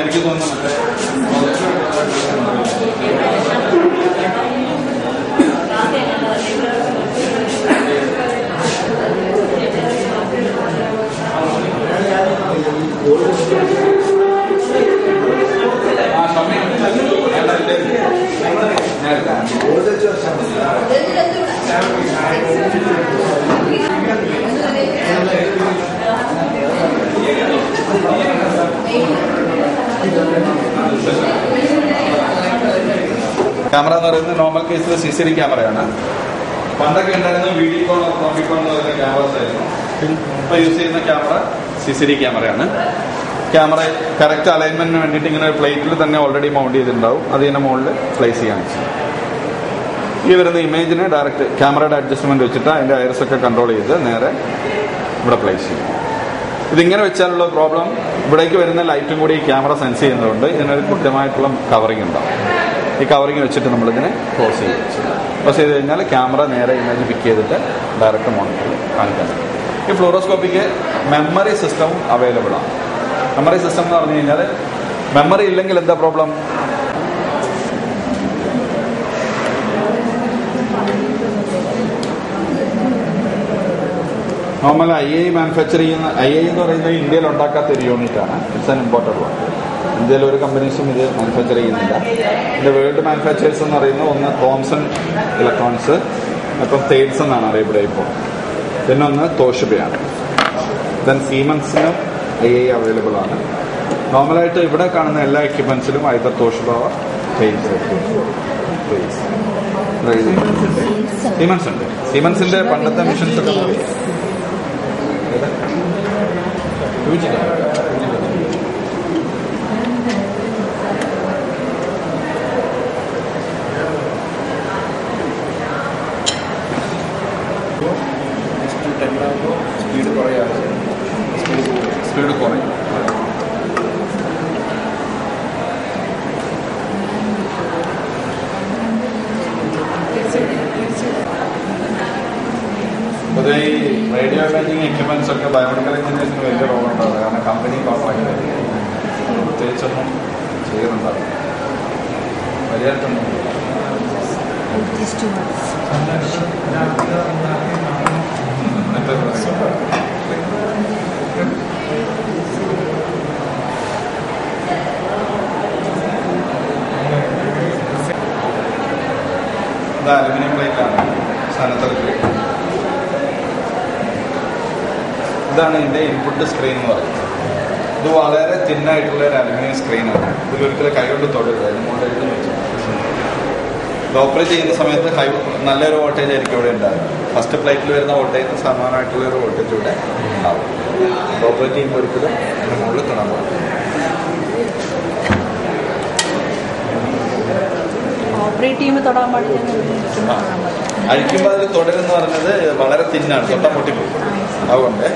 എനിക്ക് തോന്നുന്നു ക്യാമറ എന്ന് പറയുന്നത് നോർമൽ കേസിൽ CCD ക്യാമറയാണ്. പണ്ടൊക്കെ ഉണ്ടായിരുന്ന വീഡിയോകോൺ പ്രോബിക്കോൺ എന്ന് പറയുന്ന ക്യാമറസ് ആയിരുന്നു. ഇപ്പോൾ യൂസ് ചെയ്യുന്ന ക്യാമറ CCD ക്യാമറയാണ്. ക്യാമറ കറക്റ്റ് അലൈൻമെന്റിന് വേണ്ടിയിട്ട് ഇങ്ങനെ ഒരു പ്ലേറ്റിൽ തന്നെ ഓൾറെഡി മൗണ്ട് ചെയ്തിട്ടുണ്ടാവും. അത് ഇതിന്റെ മുകളിൽ പ്ലേസ് ചെയ്യാൻ ഈ വരുന്ന ഇമേജിനെ ഡയറക്റ്റ് ക്യാമറയുടെ അഡ്ജസ്റ്റ്മെന്റ് വെച്ചിട്ട് അതിന്റെ ഐറിസ് ഒക്കെ കൺട്രോൾ ചെയ്ത് നേരെ ഇവിടെ പ്ലേസ് ചെയ്യും. ഇതിങ്ങനെ വെച്ചാലുള്ള പ്രോബ്ലം, ഇവിടേക്ക് വരുന്ന ലൈറ്റും കൂടി ഈ ക്യാമറ സെൻസ് ചെയ്യുന്നതുകൊണ്ട് ഇതിനൊരു കൃത്യമായിട്ടുള്ള കവറിങ് ഉണ്ടാവും. ഈ കവറിങ് വെച്ചിട്ട് നമ്മളിതിനെ ക്ലോസ് ചെയ്യും. ക്ലോസ് ചെയ്ത് കഴിഞ്ഞാൽ ക്യാമറ നേരെ ഇമേജ് പിക്ക് ചെയ്തിട്ട് ഡയറക്റ്റ് മോണിറ്ററിൽ കാണിക്കാൻ പറ്റും. ഈ ഫ്ലൂറോസ്കോപ്പിക്ക് മെമ്മറി സിസ്റ്റവും അവൈലബിൾ ആണ്. മെമ്മറി സിസ്റ്റം എന്ന് പറഞ്ഞു കഴിഞ്ഞാൽ മെമ്മറി ഇല്ലെങ്കിൽ എന്താ പ്രോബ്ലം? നോർമൽ IA മാനുഫാക്ചർ ചെയ്യുന്ന IA എന്ന് പറയുന്നത് ഇന്ത്യയിൽ ഉണ്ടാക്കാത്ത ഒരു യൂണിറ്റാണ്. It's an imported one. ഇന്ത്യയിൽ ഒരു കമ്പനീസും ഇത് മാനുഫാക്ചർ ചെയ്യുന്നില്ല. ഇതിന്റെ വേൾഡ് മാനുഫാക്ചേഴ്സ് എന്ന് പറയുന്നത് ഒന്ന് തോംസൺ ഇലക്ട്രോണിക്സ്, അപ്പം തേഡ്സ് എന്നാണ് അറിയപ്പെടുക ഇപ്പോൾ. പിന്നെ ഒന്ന് തോഷിബയാണ്. ദെൻ സീമൻസിനും IA അവൈലബിൾ ആണ്. നോർമലായിട്ട് ഇവിടെ കാണുന്ന എല്ലാ എക്യുപ്മെന്റ്സിലും ഐദർ തോഷിബ തേഡ്സ്. സീമൻസ് ഉണ്ട്. സീമൻസിന്റെ പണ്ടത്തെ മെഷീൻസ് ഒക്കെ സ്പീഡ് കുറയും. പൊതുവെ ഈ റേഡിയോ ഇമേജിങ് എക്യുപ്മെന്റ്സ് ഒക്കെ ബയോമെഡിക്കൽ എഞ്ചിനീയേഴ്സിന് വലിയ റോളുണ്ടാവും. കാരണം കമ്പനി കോൺട്രാക്ട് പ്രത്യേകിച്ചൊന്നും ചെയ്യുന്നുണ്ടാവും. വലിയായിട്ടൊന്നും ഇത് അലുമിനിയം പ്ലേറ്റാണ്. സനത്തറിൽ ഇതാണ് ഇതിന്റെ ഇൻപുട്ട് സ്ക്രീൻ എന്ന് പറയുന്നത്. ഇത് വളരെ തിന്നായിട്ടുള്ള ഒരു അലുമിനിയം സ്ക്രീനാണ്. ഇതിലൊരിക്കലും കൈകൊണ്ട് തൊടരുത്. അതിന് മുകളിൽ ഇത് ഓപ്പറേറ്റ് ചെയ്യുന്ന സമയത്ത് നല്ലൊരു വോൾട്ടേജ് ആയിരിക്കും ഇവിടെ ഉണ്ടാകും. ഫസ്റ്റ് പ്ലേറ്റിൽ വരുന്ന വോൾട്ടേജിന് സമാനമായിട്ടുള്ള ഒരു വോൾട്ടേജ് ഇവിടെ ഉണ്ടാവും. ഓപ്പറേറ്റ് ചെയ്യുമ്പോൾ ഒരിക്കലും അതിന് മുകളിൽ തൊടാൻ പാടില്ല. അഴിക്കുമ്പോൾ അതിൽ തുടരെന്ന് പറഞ്ഞത് വളരെ തിന്നാണ്, തൊട്ടാൻ പൊട്ടിപ്പോകും. അതുകൊണ്ട്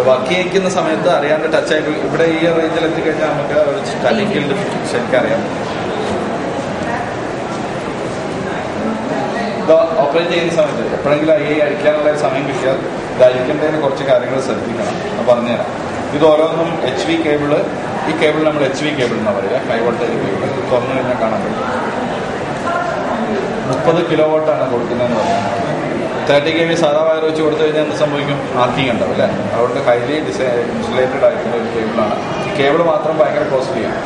വർക്ക് ചെയ്യിക്കുന്ന സമയത്ത് അറിയാണ്ട് ടച്ചായി ഇവിടെ ഈ റേഞ്ചിൽ എത്തിക്കഴിഞ്ഞാൽ നമുക്ക് ഒരു സ്റ്റാറ്റിക് ഫീൽഡ് ശരിക്കും അറിയാം. ഇത് ഓപ്പറേറ്റ് ചെയ്യുന്ന സമയത്ത് എപ്പോഴെങ്കിലും അഴിക്കാനുള്ള സമയം കിട്ടിയാൽ ഇത് അഴിക്കേണ്ടതിന് കുറച്ച് കാര്യങ്ങൾ ശ്രദ്ധിക്കണം. ഞാൻ പറഞ്ഞുതരാം. ഇത് ഓരോന്നും HV കേബിള്. ഈ കേബിൾ നമ്മൾ HV കേബിൾ എന്നാണ് പറയുക, ഹൈ വോൾട്ടേജ് കേബിൾ. തുറന്നു കഴിഞ്ഞാൽ കാണാൻ പറ്റും. 30 കിലോവാട്ടാണ് കൊടുക്കുന്നതെന്ന് പറയുന്നത്. 30 kV സാധാ വയർ വെച്ച് കൊടുത്തു കഴിഞ്ഞാൽ എന്ത് സംഭവിക്കും? ആർക്കിങ് ഉണ്ടാവും അല്ലേ? അതുകൊണ്ട് ഹൈലി ഇൻസുലേറ്റഡ് ആയിട്ടുള്ള ഒരു കേബിളാണ്. ഈ കേബിൾ മാത്രം ഭയങ്കര കോസ്റ്റ്ലിയാണ്.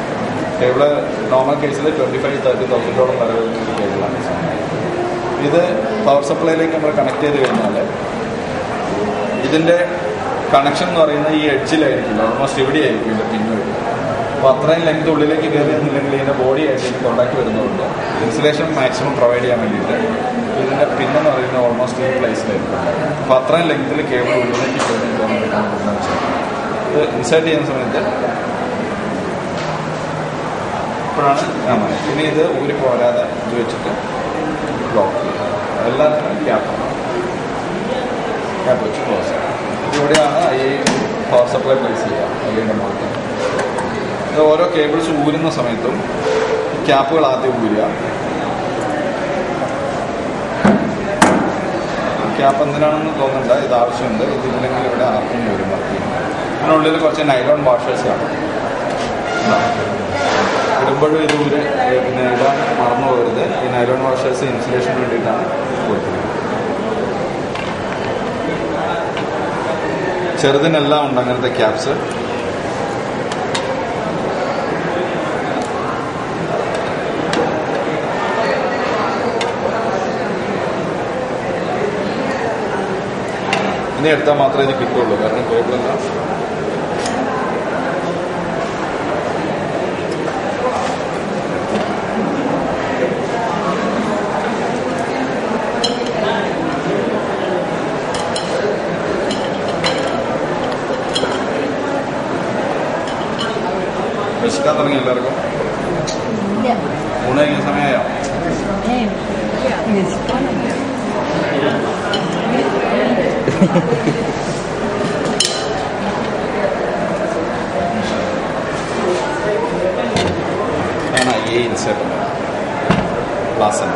കേബിള് നോർമൽ കേസിൽ 25,000-30,000 വരെ വരുന്ന ഒരു കേബിളാണ്. ഇത് പവർ സപ്ലൈയിലേക്ക് നമ്മൾ കണക്ട് ചെയ്ത് കഴിഞ്ഞാൽ ഇതിൻ്റെ കണക്ഷൻ എന്ന് പറയുന്നത് ഈ എഡ്ജിലായിരിക്കില്ല, ഓൾമോസ്റ്റ് ഇവിടെ ആയിരിക്കും ഇതിൻ്റെ പിന്ന് വരും. അപ്പോൾ അത്രയും ലെങ്ത് ഉള്ളിലേക്ക് കയറിയെന്നില്ലെങ്കിൽ ഇതിൻ്റെ ബോഡി ആയിട്ട് ഇതിന് കോണ്ടാക്ട് വരുന്നതുകൊണ്ട് ഇൻസുലേഷൻ മാക്സിമം പ്രൊവൈഡ് ചെയ്യാൻ വേണ്ടിയിട്ട് ഇതിൻ്റെ പിന്നെന്ന് പറയുന്നത് ഓൾമോസ്റ്റ് ഈ പ്ലേസിലായിരിക്കും. അപ്പോൾ അത്രയും ലെങ്ത്തിൽ കേബിൾ ഉള്ളിലേക്ക് കയറി ഇത് ഇൻസേർട്ട് ചെയ്യുന്ന സമയത്ത് ഇപ്പോഴാണ് ഇനി ഇത് ഊരി പോരാതെ ഇത് വെച്ചിട്ട് ബ്ലോക്ക് ചെയ്യുക. എല്ലാത്തിനും ക്യാപ്പ് വെച്ച് ക്ലോസ് ചെയ്യുക. ഇവിടെയാണ് ഈ പവർ സപ്ലൈ പ്ലേസ് ചെയ്യുക അതിൻ്റെ മുകളിൽ. ഇത് ഓരോ കേബിൾസ് ഊരുന്ന സമയത്തും ക്യാപ്പുകൾ ആദ്യം ഊരുക. ക്യാപ്പ് എന്തിനാണെന്ന് തോന്നണ്ട, ഇത് ആവശ്യമുണ്ട്. ഇതില്ലെങ്കിൽ ഇവിടെ ആർക്കും വരും വർക്ക് ചെയ്യുന്നത്. അതിനുള്ളിൽ കുറച്ച് നൈലോൺ വാഷേഴ്സ് കാണും. ഇടുമ്പോഴും ഇത് പിന്നെ ഇടാൻ മറന്നു പോകരുത്. ഈ നൈലോൺ വാഷേഴ്സ് ഇൻസുലേഷന് വേണ്ടിയിട്ടാണ് കൊടുക്കുന്നത്. ചെറുതിനെല്ലാം ഉണ്ട് അങ്ങനത്തെ ക്യാപ്സ്. ഇനി എടുത്താൽ മാത്രമേ ഇത് കിട്ടുള്ളൂ, കാരണം കേബിളെല്ലാം വിശക്കാൻ തുടങ്ങി. എല്ലാവർക്കും ഊണ് കഴിക്കുന്ന സമയമായോ? ആണ് ഈ ഇൻസെർട്ട് ക്ലാസ്.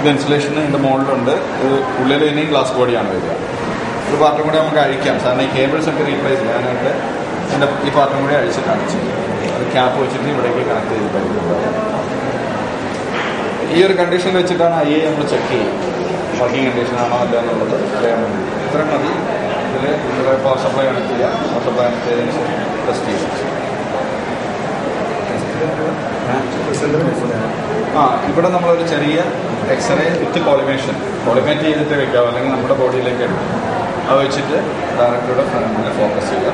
ഇത് ഇൻസുലേഷൻ ഇതിൻ്റെ മുകളിലുണ്ട്. ഇത് ഉള്ളിൽ ഇനിയും ഗ്ലാസ് ബോഡിയാണ് വരിക. ഒരു പാർട്ടും കൂടി നമുക്ക് അഴിക്കാം. സാധാരണ ഈ കേബിൾസ് ഒക്കെ റീപ്ലേസ് ചെയ്യാനായിട്ട് ഇതിൻ്റെ ഈ പാർട്ടും കൂടി അഴിച്ചിട്ടാണ് ചെയ്യുന്നത്. അത് ക്യാപ്പ് വെച്ചിട്ട് ഇവിടേക്ക് കണക്ട് ചെയ്തിട്ടായിരിക്കും. ഈ ഒരു കണ്ടീഷൻ വെച്ചിട്ടാണ് IA നമ്മൾ ചെക്ക് ചെയ്യും, വർക്കിംഗ് കണ്ടീഷൻ ആണോ അല്ല എന്നുള്ളത് അറിയാൻ വേണ്ടി. ഇത്രയും മതി. ഇതിൽ പവർ സപ്ലൈ കണക്ട് ചെയ്യുക. പവർ സപ്ലൈ കണക്ട് ചെയ്തതിന് ശേഷം ടെസ്റ്റ് ചെയ്യുക. ഇവിടെ നമ്മളൊരു ചെറിയ എക്സ്റേ വിത്ത് കോളിമേറ്റ് ചെയ്തിട്ട് വെക്കാം, അല്ലെങ്കിൽ നമ്മുടെ ബോഡിയിലേക്ക് എടുക്കും. അത് വെച്ചിട്ട് ഡയറക്ടറുടെ ഫ്രണ്ടിൽ ഫോക്കസ് ചെയ്യുക.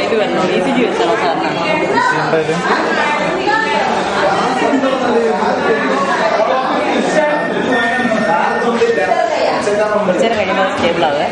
ഇത് വരണോ ECG വെച്ചണോ സാറിനാണോ? കുറച്ചേരം കഴിയുമ്പോൾ സ്റ്റേബിൾ ആവേ.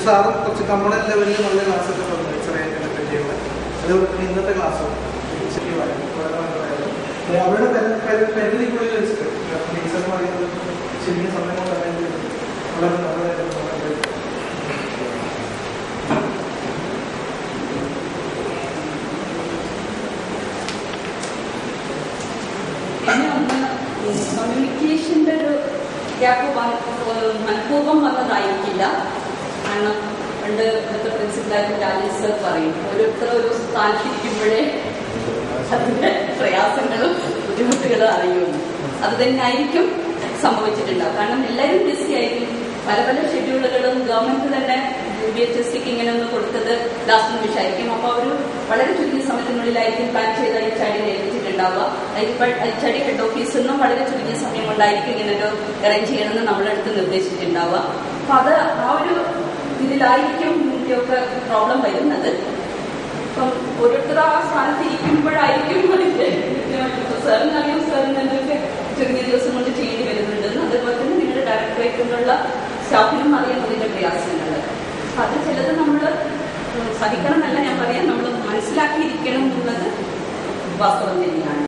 സാറും കുറച്ച് നമ്മുടെ ലെവലിൽ നല്ല ക്ലാസ്സൊക്കെ തന്നു എക്സ്റേ ചെയ്യുന്നത്. അതുപോലെ ഇന്നത്തെ ക്ലാസ് അവരുടെ പരിധിക്കുള്ളിൽ വെച്ചിട്ട് ടീച്ചർ പറയുന്നത് ശരിക്കും സമയം കൊണ്ട് അറിയാൻ വളരെ നല്ലതായിട്ട് കമ്മ്യൂണിക്കേഷൻ്റെ ഒരു ഗ്യാപ്പ് മനഃപൂർവ്വം വന്നതായിരിക്കില്ല. കാരണം പണ്ട് ഇവിടുത്തെ പ്രിൻസിപ്പലായിട്ട് രാജേഷ് സർ പറയും, ഓരോരുത്തരും ഒരു സ്ഥാനത്തിരിക്കുമ്പോഴേ അതിൻ്റെ പ്രയാസങ്ങളും ബുദ്ധിമുട്ടുകളും അറിയുന്നു. അത് തന്നെ ആയിരിക്കും സംഭവിച്ചിട്ടുണ്ടാവും. കാരണം എല്ലാവരും ബിസി ആയിരിക്കും. പല പല ഷെഡ്യൂളുകളും ഗവൺമെന്റ് തന്നെ UBHSCക്ക് ഇങ്ങനെ ഒന്ന് കൊടുത്തത് ലാസ്റ്റ് നിമിഷമായിരിക്കും. അപ്പോൾ അവർ വളരെ ചുരുങ്ങിയ സമയത്തിനുള്ളിലായിരിക്കും പ്ലാൻ ചെയ്ത HRD ഏൽപ്പിച്ചിട്ടുണ്ടാവുക. HRD ഹെഡ് ഓഫീസിൽ നിന്നും വളരെ ചുരുങ്ങിയ സമയം കൊണ്ടായിരിക്കും ഇങ്ങനെ ഒരു അറേഞ്ച് ചെയ്യണമെന്ന് നമ്മളെടുത്ത് നിർദ്ദേശിച്ചിട്ടുണ്ടാവുക. അപ്പൊ അത് ആ ഒരു ഇതിലായിരിക്കും ഇതിൻ്റെയൊക്കെ പ്രോബ്ലം വരുന്നത്. ഇപ്പം ഓരോരുത്തർ ആ സ്ഥാനത്ത് ഇരിക്കുമ്പോഴായിരിക്കും സാറിനറിയാം, സാറിന് എന്തൊക്കെ ചുരുങ്ങിയ ദിവസം കൊണ്ട് ചെയ്യേണ്ടി വരുന്നുണ്ടെന്ന്. അതുപോലെ തന്നെ നിങ്ങളുടെ ഡയറക്ടറേറ്റിലുള്ള സ്റ്റാഫിനും അറിയാൻ അതിന്റെ പ്രയാസങ്ങൾ. അത് ചിലത് നമ്മൾ സഹിക്കണം എന്നല്ല ഞാൻ പറയാം, നമ്മൾ മനസ്സിലാക്കിയിരിക്കണം എന്നുള്ളത് വാസ്തവം തന്നെയാണ്.